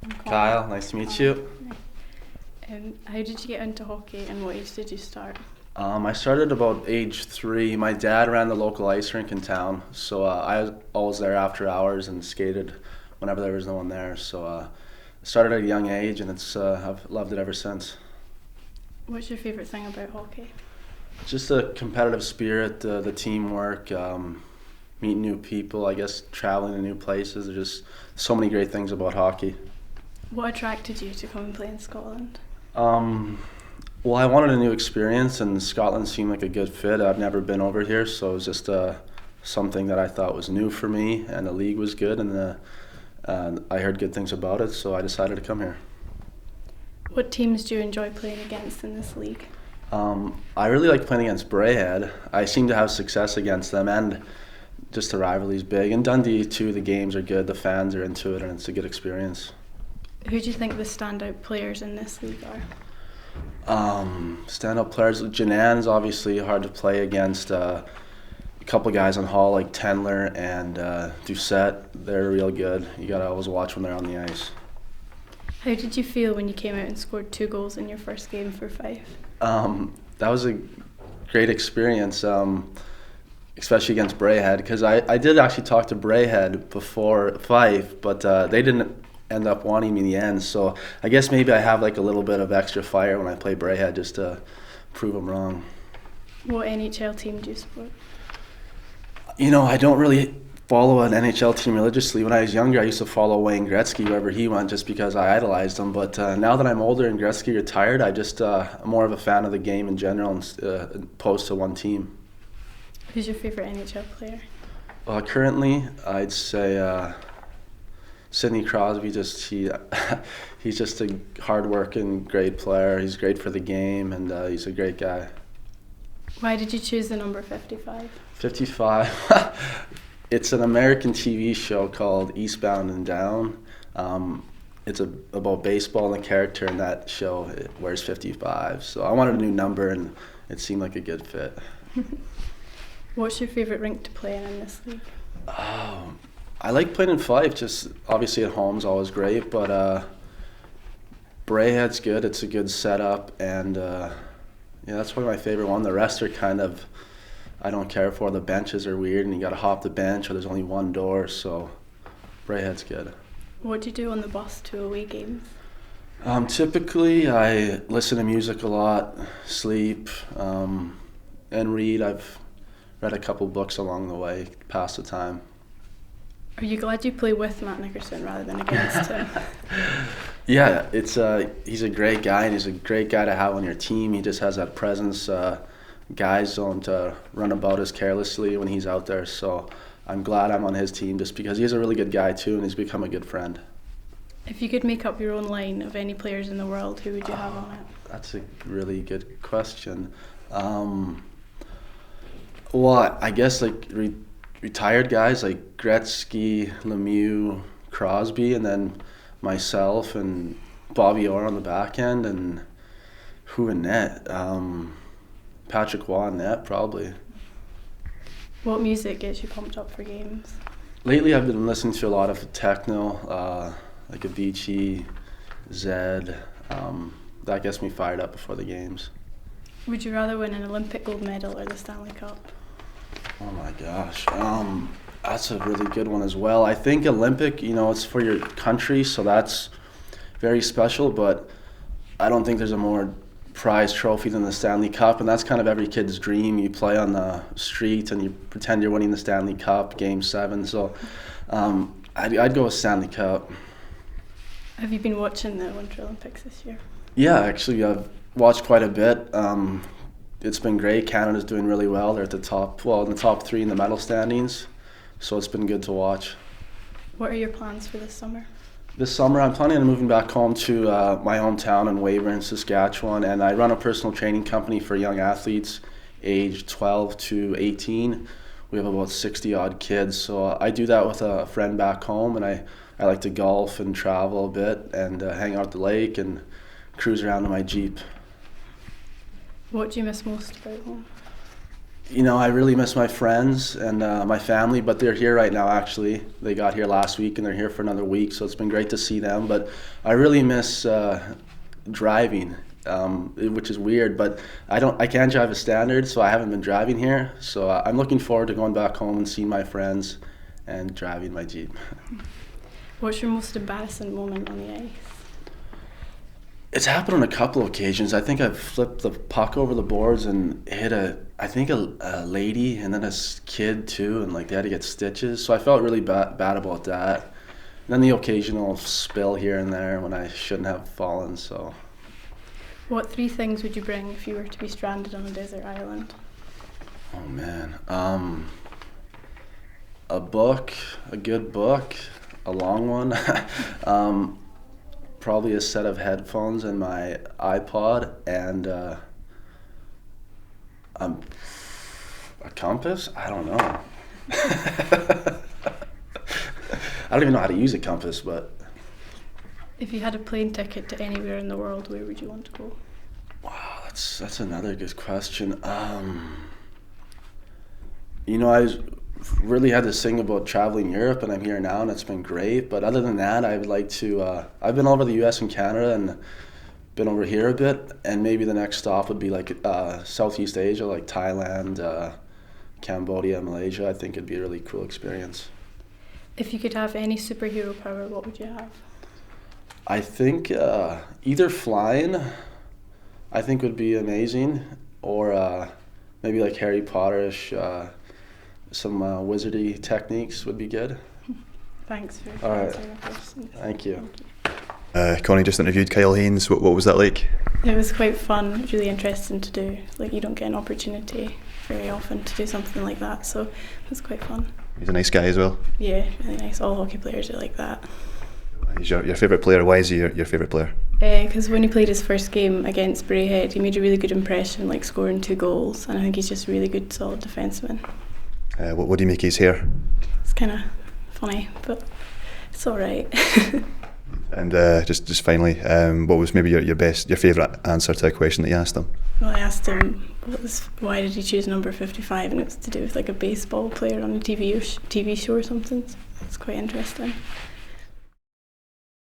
I'm Connie. Kyle, nice to meet you. How did you get into hockey and what age did you start? I started about age 3. My dad ran the local ice rink in town, so I was always there after hours and skated whenever there was no one there. So I started at a young age, and I've loved it ever since. What's your favourite thing about hockey? Just the competitive spirit, the teamwork, meeting new people. I guess traveling to new places. There's just so many great things about hockey. What attracted you to come and play in Scotland? Well, I wanted a new experience, and Scotland seemed like a good fit. I've never been over here, so it was just something that I thought was new for me, and the league was good, and I heard good things about it, so I decided to come here. What teams do you enjoy playing against in this league? I really like playing against Braehead. I seem to have success against them, and just the rivalry's big. And Dundee too, the games are good, the fans are into it, and it's a good experience. Who do you think the standout players in this league are? Stand-up players, Janan's obviously hard to play against. A couple guys on Hall like Tendler and Doucette, they're real good. You gotta always watch when they're on the ice. How did you feel when you came out and scored 2 goals in your first game for Fife? That was a great experience, especially against Braehead, because I did actually talk to Braehead before Fife, but they didn't end up wanting me in the end. So I guess maybe I have like a little bit of extra fire when I play Braehead just to prove them wrong. What NHL team do you support? You know, I don't really follow an NHL team religiously. When I was younger, I used to follow Wayne Gretzky wherever he went just because I idolized him. But now that I'm older and Gretzky retired, I'm more of a fan of the game in general and opposed to one team. Who's your favourite NHL player? Currently, I'd say Sidney Crosby. He's just a hard-working, great player. He's great for the game, and he's a great guy. Why did you choose the number 55? 55. It's an American TV show called Eastbound and Down. It's about baseball, and the character in that show wears 55. So I wanted a new number, and it seemed like a good fit. What's your favourite rink to play in this league? I like playing in Fife. Just obviously at home's always great, but Braehead's good. It's a good setup, and yeah, that's probably my favorite one. The rest are kind of I don't care for. The benches are weird, and you got to hop the bench, or there's only one door. So Braehead's good. What do you do on the bus to away games? Typically, I listen to music a lot, sleep, and read. I've read a couple books along the way, pass the time. Are you glad you play with Matt Nickerson rather than against him? Yeah, he's a great guy, and he's a great guy to have on your team. He just has that presence. Guys don't run about as carelessly when he's out there, so I'm glad I'm on his team just because he's a really good guy too, and he's become a good friend. If you could make up your own line of any players in the world, who would you have on it? That's a really good question. Well, I guess like retired guys like Gretzky, Lemieux, Crosby, and then myself and Bobby Orr on the back end, and who in net? Patrick Waugh in net, probably. What music gets you pumped up for games? Lately, I've been listening to a lot of techno, like Avicii, Zed. That gets me fired up before the games. Would you rather win an Olympic gold medal or the Stanley Cup? Oh my gosh, that's a really good one as well. I think Olympic, it's for your country, so that's very special, but I don't think there's a more prize trophy than the Stanley Cup, and that's kind of every kid's dream. You play on the street and you pretend you're winning the Stanley Cup, Game 7, so I'd go with Stanley Cup. Have you been watching the Winter Olympics this year? Yeah, actually I've watched quite a bit. It's been great. Canada's doing really well. They're at in the top 3 in the medal standings, so it's been good to watch. What are your plans for this summer? This summer, I'm planning on moving back home to my hometown in Weyburn, Saskatchewan, and I run a personal training company for young athletes aged 12 to 18. We have about 60-odd kids, so I do that with a friend back home, and I like to golf and travel a bit and hang out at the lake and cruise around in my Jeep. What do you miss most about home? I really miss my friends and my family, but they're here right now, actually. They got here last week, and they're here for another week, so it's been great to see them. But I really miss driving, which is weird, but I can't drive a standard, so I haven't been driving here. So I'm looking forward to going back home and seeing my friends and driving my Jeep. What's your most embarrassing moment on the ice? It's happened on a couple of occasions. I think I've flipped the puck over the boards and hit a lady and then a kid too, and like they had to get stitches. So I felt really bad about that. And then the occasional spill here and there when I shouldn't have fallen. So. What 3 things would you bring if you were to be stranded on a desert island? Oh man, a book, a good book, a long one. Probably a set of headphones and my iPod and a compass? I don't know. I don't even know how to use a compass, but... If you had a plane ticket to anywhere in the world, where would you want to go? Wow, that's another good question. I really had this thing about traveling Europe, and I'm here now, and it's been great. But other than that, I would like to. I've been over the U.S. and Canada, and been over here a bit. And maybe the next stop would be like Southeast Asia, like Thailand, Cambodia, Malaysia. I think it'd be a really cool experience. If you could have any superhero power, what would you have? I think either flying, I think would be amazing, or maybe like Harry Potter-ish. Some wizardy techniques would be good. Thanks for answering the questions. Thank you. Connie just interviewed Kyle Haines. What was that like? It was quite fun, really interesting to do. Like, you don't get an opportunity very often to do something like that, so it was quite fun. He's a nice guy as well. Yeah, really nice. All hockey players are like that. He's your favourite player. Why is he your favourite player? Because when he played his first game against Braehead, he made a really good impression, like scoring 2 goals, and I think he's just a really good, solid defenseman. What do you make of his hair? It's kind of funny, but it's all right. And just finally, what was maybe your favourite answer to a question that you asked him? Well, I asked him why did he choose number 55, and it was to do with like a baseball player on a TV show or something. So it's quite interesting.